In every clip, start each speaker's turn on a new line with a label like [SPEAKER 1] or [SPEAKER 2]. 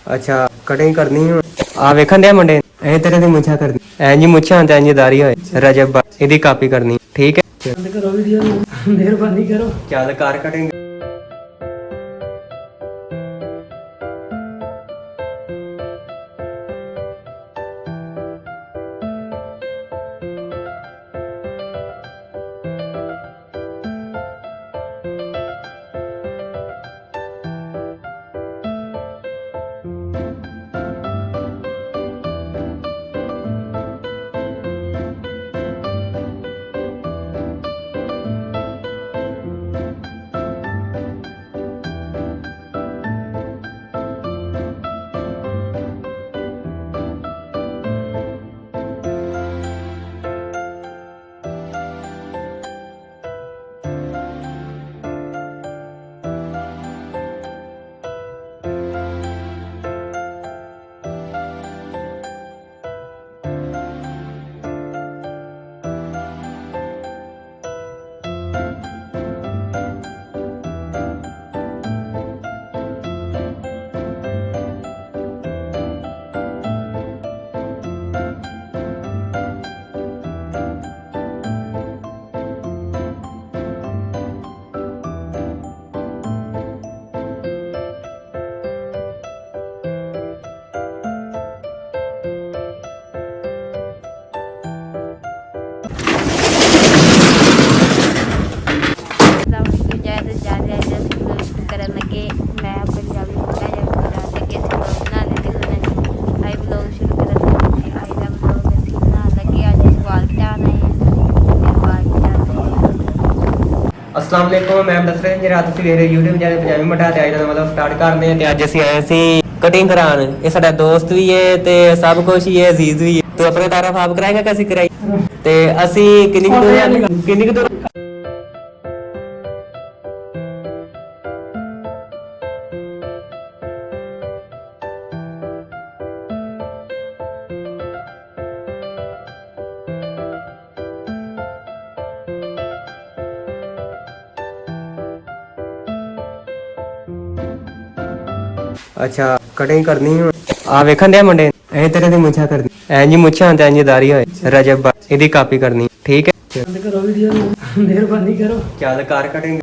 [SPEAKER 1] ਅੱਛਾ ਕਟਿੰਗ ਕਰਨੀ ਹੁਣ ਆ ਵੇਖਣ ਦਿਆ ਮੁੰਡੇ ਇਹ ਤੇਰੇ ਦੀ ਮੁੱਛਾਂ ਕਰਨੀ ਐਂ ਜੀ ਮੁੱਛਾਂ ਤੇ ਇੰਜ ਦਾਰੀ ਹੋਏ ਰਜਬ ਇਹਦੀ ਕਾਪੀ ਕਰਨੀ ਠੀਕ ਹੈ
[SPEAKER 2] ਬੰਦ ਕਰੋ ਵੀਡੀਓ ਨੂੰ ਮਿਹਰਬਾਨੀ ਕਰੋ।
[SPEAKER 1] ਚੱਲ ਕਰ ਕਟਿੰਗ
[SPEAKER 3] ਕਰਨ ਲੱਗੇ ਮੈਂ ਪੰਜਾਬੀ ਬੋਲਣਾ ਜਾਂ ਗੁਜਰਾਤ ਲੱਗੇ ਸੀ ਬਣਾ ਲੈਂਦੇ ਹਨ ਆਈ ਬਲੌਗ ਸ਼ੁਰੂ ਕਰਨ ਲੱਗੇ ਆਈ ਦਾ ਬਲੌਗ ਅਸੀਂ ਬਣਾਉਣ ਲੱਗੇ ਅੱਜ ਸਵਾਲ ਘਟਾਉਣਾ ਹੈ
[SPEAKER 1] अस्सलाम वालेकुम मैं दस रहे रात ਤੁਸੀਂ ਮੇਰੇ YouTube ਚੈਨਲ ਪੰਜਾਬੀ ਮਠਾ ਤੇ ਅੱਜ ਦਾ ਮਤਲਬ ਸਟਾਰਟ ਕਰਦੇ ਹਾਂ ਤੇ ਅੱਜ ਅਸੀਂ ਆਏ ਸੀ ਕਟਿੰਗ ਕਰਾਉਣ ਇਹ ਸਾਡਾ ਦੋਸਤ ਵੀ ਹੈ ਤੇ ਸਭ ਕੁਝ ਹੀ ਹੈ ਅਜ਼ੀਜ਼ ਵੀ ਹੈ ਤੂੰ ਆਪਣੇ ਤਾਰਫ ਆਪ ਕਰਾਏਗਾ ਕਿ ਅਸੀਂ ਕਰਾਈ ਤੇ ਅਸੀਂ ਕਿੰਨੀ ਕੁ ਦੂਰ ਅੱਛਾ ਕਟਿੰਗ ਕਰਨੀ ਹੁਣ ਆ ਵੇਖਣ ਦਿਆ ਮੁੰਡੇ ਇਹ ਤੇਰੇ ਦੀ ਮੁੱਛਾਂ ਕਰਨੀ ਐਂ ਜੀ ਮੁੱਛਾਂ ਤੇ ਇੰਜ ਦਾਰੀ ਹੋਏ ਰਜਬ ਇਹਦੀ ਕਾਪੀ ਕਰਨੀ ਠੀਕ ਹੈ
[SPEAKER 2] ਬੰਦ ਕਰੋ ਵੀਡੀਓ ਨੂੰ ਮਿਹਰਬਾਨੀ ਕਰੋ।
[SPEAKER 1] ਚੱਲ ਕਰ ਕਟਿੰਗ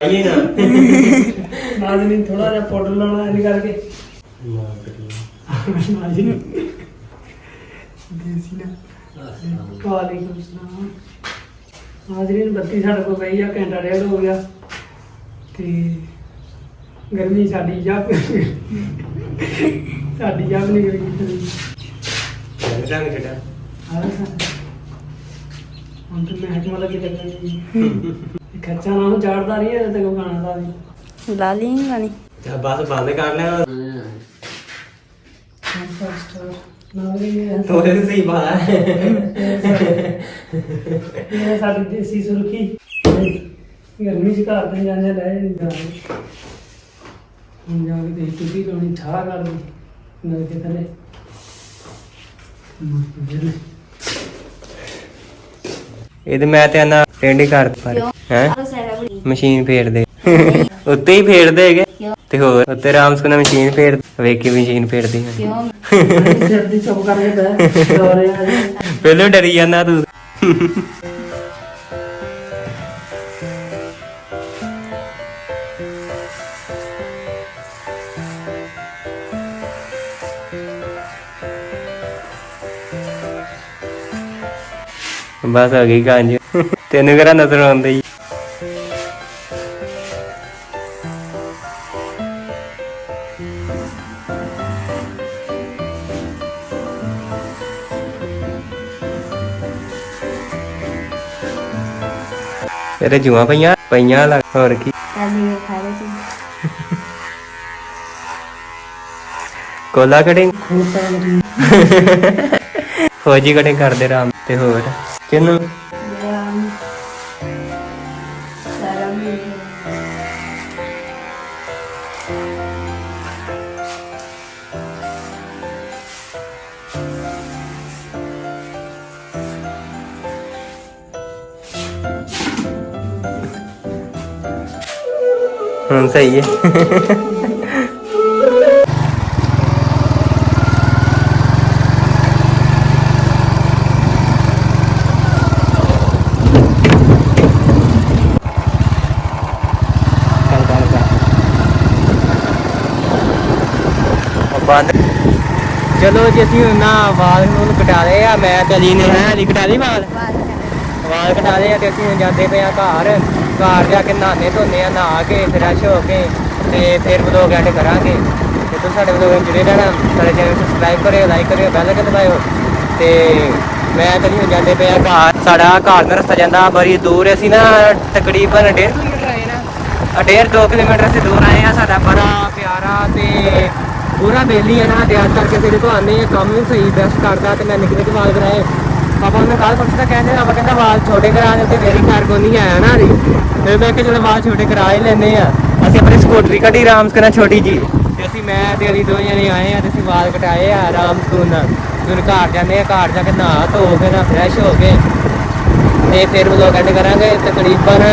[SPEAKER 1] ये ना
[SPEAKER 2] नाज़रीन थोड़ा जा पाउडर लाना है करके नाज़रीन देसी ना वालेकुम सलाम नाज़रीन बत्ती साढ़े को गई है घंटा डेढ़ हो गया ते गर्मी साडी जब साडी जब नहीं गई
[SPEAKER 1] रंग छटा
[SPEAKER 2] हम तो महकमा लगी लगनी खर्चा ना हो झाड़दा नहीं है ते को गाना दा भी
[SPEAKER 3] ਲਾ ਲਈ ਗਾਣੀ
[SPEAKER 1] बस बंद कर ले
[SPEAKER 2] नाज़रीन
[SPEAKER 1] थोड़े से सही बात है
[SPEAKER 2] ਇਹ ਸਾਡੀ ਦੇਸੀ ਸੁਰਖੀ ਗਰਮੀ ਚ ਘਰ ਤੇ ਜਾਂਦੇ ਲੈ ਨਹੀਂ ਜਾਂਦੇ ਹੁਣ ਜਾ ਕੇ ਦੇਖ ਟੁੱਟੀ ਲਾਉਣੀ ਠਾ ਕਰ ਦੀ ਨਲ ਕੇ ਥੱਲੇ
[SPEAKER 1] ਇਹ ਤੇ ਮੈਂ ਤੇ ਆਨਾ ਟੈਂਡੀ ਕਰ ਪਰ ਹੈ
[SPEAKER 3] ਆਹ ਸਾਰਾ ਬੜੀ
[SPEAKER 1] ਮਸ਼ੀਨ ਫੇਰ ਦੇ ਉੱਤੇ ਹੀ ਫੇਰਦੇ ਹੈਗੇ ਤੇ ਹੋਰ ਉੱਤੇ ਰਾਮ ਸਕੂਲ ਮਸ਼ੀਨ ਫੇਰ ਵੇਖ ਕੇ ਮਸ਼ੀਨ ਫੇਰਦੀ ਹੈ
[SPEAKER 3] ਕਿਉਂ
[SPEAKER 2] ਸਿਰ ਦੀ ਚੁੱਪ ਕਰਕੇ ਬਹਿ ਰੋ ਰਿਹਾ ਜੀ
[SPEAKER 1] ਪਹਿਲਾਂ ਡਰੀ ਜਾਂਦਾ ਤੂੰ ਬਸ ਆ ਗਈ ਕਾਂਜ ਤੈਨੂੰ ਕਿਹੜਾ ਨਜ਼ਰ ਆਉਂਦੀ ਤੇਰੇ ਜੂਆਂ ਪਈਆਂ ਲੱਗ ਹੋਰ ਕੀ
[SPEAKER 3] ਤਾਲੀ ਖਾ ਰਹੇ ਸੀ
[SPEAKER 1] ਕੋਲਾ ਕਟਿੰਗ
[SPEAKER 2] ਖੋਤਾ ਮੇਰੀ
[SPEAKER 1] ਫੌਜੀ ਕਟਿੰਗ ਕਰਦੇ ਰਾਮ ਤੇ ਹੋਰ ਕਿਨੂੰ
[SPEAKER 3] ਮੇਰਾ ਸਾਰਾ ਵੀ
[SPEAKER 1] ਹੁਣ ਸਹੀ ਹੈ ਬੰਦ ਚਲੋ ਜੀ ਅਸੀਂ ਹੁਣ ਨਾ ਵਾਲ ਨੂੰ ਕਟਾ ਲਏ ਆ ਮੈਂ ਤੇ ਅਲੀ ਨੇ ਹੈ ਅਲੀ ਕਟਾ ਲਈ ਵਾਲ ਵਾਲ ਕਟਾ ਲਏ ਆ ਤੇ ਅਸੀਂ ਹੁਣ ਜਾਂਦੇ ਪਏ ਆ ਘਰ ਜਾ ਕੇ ਨਹਾਣੇ ਧੋਨੇ ਆ ਨਹਾ ਕੇ ਫਰੈਸ਼ ਹੋ ਕੇ ਤੇ ਫਿਰ ਵਲੋਗ ਐਡ ਕਰਾਂਗੇ ਤੇ ਤੁਸੀਂ ਸਾਡੇ ਵਲੋਗ ਨੂੰ ਜੁੜੇ ਰਹਿਣਾ ਸਾਡੇ ਚੈਨਲ ਨੂੰ ਸਬਸਕ੍ਰਾਈਬ ਕਰਿਓ ਲਾਈਕ ਕਰਿਓ ਬੈਲ ਆਈਕਨ ਦਬਾਇਓ ਤੇ ਮੈਂ ਤੇ ਹੁਣ ਜਾਂਦੇ ਪਏ ਆ ਘਰ ਸਾਡਾ ਘਰ ਦਾ ਰਸਤਾ ਜਾਂਦਾ ਬੜੀ ਦੂਰ ਅਸੀਂ ਨਾ ਤਕਰੀਬਨ 1.5 ਕਿਲੋਮੀਟਰ ਆਏ ਨਾ 1.5-2 ਕਿਲੋਮੀਟਰ ਅਸੀਂ ਦੂਰ ਆਏ ਆ ਸਾਡਾ ਬੜਾ ਪਿਆਰਾ ਤੇ ਪੂਰਾ ਬੇਲੀ ਹੈ ਨਾ ਤੇ ਅੱਜ ਕਰਕੇ ਅਸੀਂ ਦੇਖੋ ਆਨੇ ਆ ਕੰਮ ਵੀ ਸਹੀ ਬੈਸਟ ਕਰਦਾ ਤੇ ਮੈਂ ਨਿੱਕੇ ਨਿੱਕੇ ਵਾਲ ਕਰਾਏ ਪਾਪਾ ਨੇ ਕੱਲ ਪਰਸੋਂ ਤਾਂ ਕਹਿੰਦੇ ਆਪਾਂ ਕਹਿੰਦਾ ਵਾਲ ਛੋਟੇ ਕਰਾ ਦੇ ਤੇ ਮੇਰੀ ਕਾਰ ਕੋ ਨਹੀਂ ਆਇਆ ਨਾ ਰੀ ਫਿਰ ਮੈਂ ਕਿਹਾ ਚਲੋ ਵਾਲ ਛੋਟੇ ਕਰਾ ਹੀ ਲੈਨੇ ਆ ਅਸੀਂ ਆਪਣੀ ਸਕੂਟਰੀ ਕੱਢੀ ਰਾਮਸ ਕਰਨਾ ਛੋਟੀ ਜੀ ਤੇ ਅਸੀਂ ਮੈਂ ਤੇ ਅਲੀ ਦੋ ਜਣੇ ਆਏ ਆ ਤੇ ਅਸੀਂ ਵਾਲ ਕਟਾਏ ਆ ਰਾਮਸ ਤੋਂ ਨਾਲ ਫਿਰ ਘਰ ਜਾਂਦੇ ਆ ਘਰ ਜਾ ਕੇ ਨਹਾ ਧੋ ਕੇ ਨਾ ਫਰੈਸ਼ ਹੋ ਕੇ ਤੇ ਫਿਰ ਵਲੋਗ ਐਡ ਕਰਾਂਗੇ ਤਕਰੀਬਨ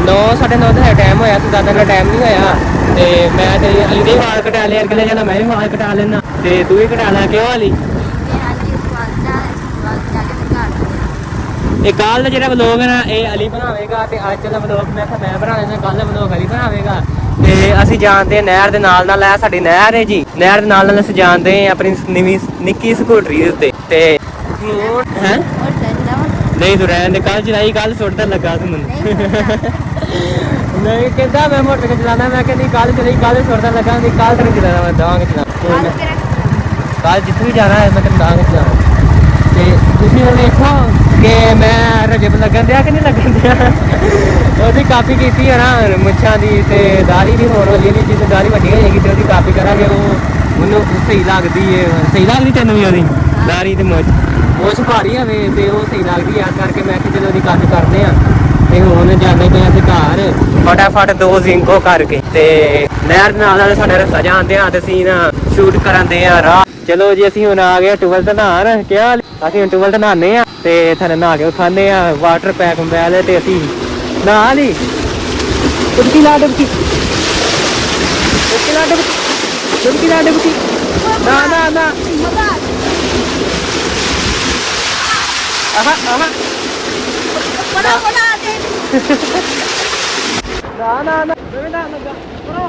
[SPEAKER 1] 9:30 ਦਾ ਟਾਈਮ ਹੋਇਆ ਸੀ ਜ਼ਿਆਦਾ ਦਾ ਟਾਈਮ ਨਹੀਂ ਹੋਇਆ ਤੇ ਮੈਂ ਤੇ ਅਲੀ ਦੇ ਵਾਲ ਕਟਾ ਲਿਆ ਅਗਲੇ ਜਣਾ ਮੈਂ ਵੀ ਵਾਲ ਕਟਾ ਲੈਣਾ ਤੇ ਤੂੰ ਵੀ ਕਟਾ ਲੈ ਕਿਉਂ ਅਲੀ ਇਹ ਕੱਲ ਦਾ ਜਿਹੜਾ ਵਲੋਗ ਹੈ ਨਾ ਇਹ ਅਲੀ ਬਣਾਵੇਗਾ ਤੇ ਅੱਜ ਦਾ ਵਲੋਗ ਮੈਂ ਕਿਹਾ ਮੈਂ ਬਣਾ ਲੈਣਾ ਕੱਲ ਦਾ ਵਲੋਗ ਅਲੀ ਬਣਾਵੇਗਾ ਤੇ ਅਸੀਂ ਜਾਣਦੇ ਨਹਿਰ ਦੇ ਨਾਲ ਨਾਲ ਹੈ ਸਾਡੀ ਨਹਿਰ ਹੈ ਜੀ ਨਹਿਰ ਦੇ ਨਾਲ ਨਾਲ ਅਸੀਂ ਜਾਣਦੇ ਹਾਂ ਆਪਣੀ ਨਿੱਕੀ ਸਕੂਟਰੀ ਦੇ ਉੱਤੇ ਤੇ ਹੈ ਨਹੀਂ ਤੂੰ ਰਹਿਣ ਦੇ ਕੱਲ ਚਲਾਈ ਕੱਲ ਸੁੱਟਦਾ ਲੱਗਾ ਸੀ ਮੈਨੂੰ ਨਹੀਂ ਕਹਿੰਦਾ ਮੈਂ ਮੋਟਰਸਾਈਕਲ ਚਲਾਉਣਾ ਮੈਂ ਕਹਿੰਦੀ ਕੱਲ ਚਲਾਈ ਕੱਲ ਸੁੱਟਦਾ ਲੱਗਾ ਨਹੀਂ ਕੱਲ ਤੱਕ ਚਲਾਉਣਾ ਮੈਂ ਦਾਂਗੇ ਚਲਾਉਣਾ ਕੱਲ ਜਿੱਥੇ ਵੀ ਜਾਣਾ ਹੈ ਮੈਂ ਕਹਿੰਦਾ ਦਾਂਗੇ ਚਲਾਉਣਾ ਤੇ ਤੁਸੀਂ ਹੁਣ ਦੇਖੋ ਕਿ ਮੈਂ ਰਜਬ ਲੱਗਣ ਦਿਆ ਕਿ ਨਹੀਂ ਲੱਗਣ ਦਿਆ ਉਹਦੀ ਕਾਪੀ ਕੀਤੀ ਹੈ ਨਾ ਮੁੱਛਾਂ ਦੀ ਤੇ ਦਾੜੀ ਵੀ ਹੋਰ ਵਾਲੀ ਨਹੀਂ ਜਿਸ ਦਾੜੀ ਵੱਡੀ ਹੋ ਜਾਏਗੀ ਤੇ ਉਹਦੀ ਕਾਪੀ ਕਰਾਂਗੇ ਉਹ ਮੈਨੂੰ ਸਹੀ ਲੱਗਦੀ ਹੈ ਸਹੀ ਲੱਗਦੀ ਤੈਨੂੰ ਵੀ ਉਹਦੀ ਦਾੜੀ ਤੇ ਮੁੱਛ ਭਾਰੀ ਹੋਵੇ ਤੇ ਉਹ ਸਹੀ ਲੱਗਦੀ ਆ ਕਰਕੇ ਮੈਂ ਕਿ ਜਦੋਂ ਉਹਦੀ ਕਾਪੀ ਕਰਦੇ ਆ ਤੇ ਹੁਣ ਜਾਂਦੇ ਪਏ ਅਸੀਂ ਘਰ ਫਟਾਫਟ 2 ਜ਼ਿੰਕੋ ਕਰਕੇ ਤੇ ਨਹਿਰ ਨਾਲ ਨਾਲ ਸਾਡਾ ਰਸਤਾ ਜਾਂਦੇ ਆ ਤੇ ਅਸੀਂ ਨਾ ਸ਼ੂਟ ਕਰਾਂਦੇ ਆ ਰਾਹ ਚਲੋ ਜੀ ਅਸੀਂ ਹੁਣ ਆ ਗਏ ਟੂਵਲ ਤੇ ਨਹਾਣ ਕਿਹਾ ਅਸੀਂ ਹੁਣ ਟੂਵਲ ਤੇ ਨਹਾਉਂਦੇ ਆ ਤੇ ਥੱਲੇ ਨਹਾ ਕੇ ਖਾਂਦੇ ਆ ਵਾਟਰ ਪੈਕ ਮੋਬਾਈਲ ਤੇ ਅਸੀਂ ਨਹਾ ਲਈ ਡੁਬਕੀ ਲਾ ਡੁਬਕੀ ਨਾ ਨਾ ਨਾ ਆਹਾ ਨਾ ਨਾ ਨਾ ਮੈਂ ਨਾ ਲੱਗਾ ਬਰੋ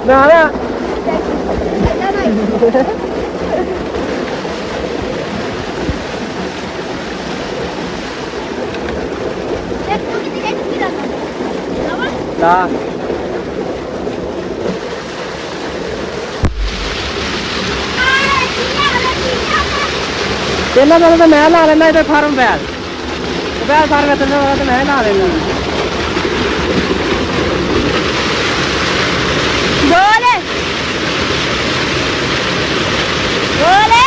[SPEAKER 1] ਨਾ ਨਾ ਲਾ ਪਹਿਲਾਂ ਤਾਂ ਮੈਂ ਲਾ ਲੈਣਾ ਇਹਦੇ ਫਾਰਮ ਬੈਲ ਫਾਰਮ ਤੇ ਮੈਂ ਲਾ ਲੈਣਾ
[SPEAKER 3] बोले बोले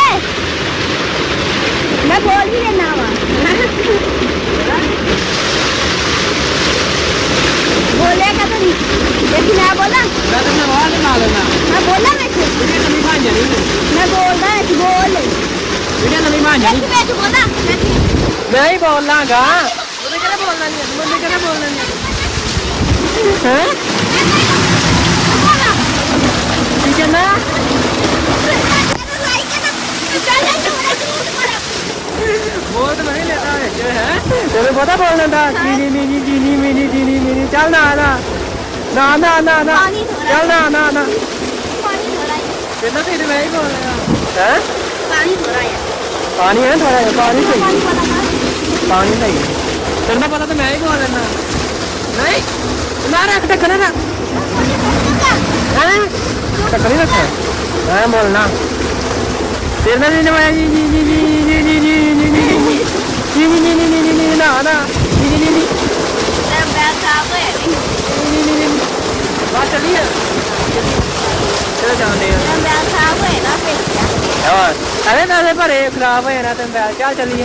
[SPEAKER 3] मैं बोल भी लेना वा बोलेगा तो नहीं लेकिन मैं बोला
[SPEAKER 1] ਮੈਂ ਤਾਂ ਨਵਾਂ ਲਾ ਲੈਣਾ
[SPEAKER 3] मैं बोला मैं
[SPEAKER 1] ਵੀਡੀਓ ਨਵੀਂ ਬਣ ਜਾਣੀ
[SPEAKER 3] मैं बोल रहा है कि बोल
[SPEAKER 1] ਵੀਡੀਓ ਨਵੀਂ ਬਣ ਜਾਣੀ
[SPEAKER 3] मैं तो बोला
[SPEAKER 1] ਮੈਂ ਹੀ ਬੋਲਾਂਗਾ ਉਹਨੇ ਕਿਹੜਾ ਬੋਲਣਾ ਨਹੀਂ ਮੰਮੀ ਕਿਹੜਾ ਬੋਲਣਾ ਨਹੀਂ ਹੈ ਠੀਕ ਹੈ ਨਾ ਬਹੁਤ ਨਹੀਂ ਲੈਦਾ ਹੈ ਤੈਨੂੰ ਪਤਾ ਬੋਲਣ ਦਾ ਚੀਨੀ ਮੀਨੀ ਚੀਨੀ ਮੀਨੀ ਚੀਨੀ ਮੀਨੀ ਚੱਲ ਨਾ ਨਾ ਨਾ ਨਾ ਨਾ ਨਾ ਚੱਲ ਨਾ ਨਾ ਨਾ ਕਿੰਨਾ ਤੇ ਮੈਂ ਹੀ ਬੋਲ ਰਿਹਾ ਹੈ
[SPEAKER 3] पानी हो रहा है
[SPEAKER 1] ਪਾਣੀ ਹੈ ਥੋੜਾ ਜਿਹਾ ਪਾਣੀ ਸਹੀ ਪਾਣੀ ਸਹੀ ਤੈਨੂੰ ਪਤਾ ਤਾਂ ਮੈਂ ਹੀ ਬੋਲ ਲੈਣਾ ਨਹੀਂ ਨਾ ਰੱਖ ਟੱਕ ਨਾ ਹੈ ਟੱਕ ਨਹੀਂ ਰੱਖਣਾ ਮੈਂ ਬੋਲਣਾ ਤੇਰੇ ਨਾਲ ਨਹੀਂ ਮੈਂ ਜੀ ਜੀ ਜੀ ਜੀ ਜੀ ਜੀ ਜੀ ਜੀ ਜੀ ਜੀ ਜੀ ਜੀ ਜੀ ਨਾ ਨਾ ਜੀ ਜੀ ਜੀ
[SPEAKER 3] मैं बैग खराब है
[SPEAKER 1] ਬਾਹਰ ਚੱਲੀਏ ਚਲੋ ਜਾਂਦੇ ਆ
[SPEAKER 3] मैं बैग खराब है ना फिर क्या
[SPEAKER 1] ਹੋਰ ਅਰੇ ਪੈਸੇ ਭਰੇ ਖਰਾਬ ਹੋਏ ਨਾ ਤੇ ਚੱਲ ਚੱਲੀਏ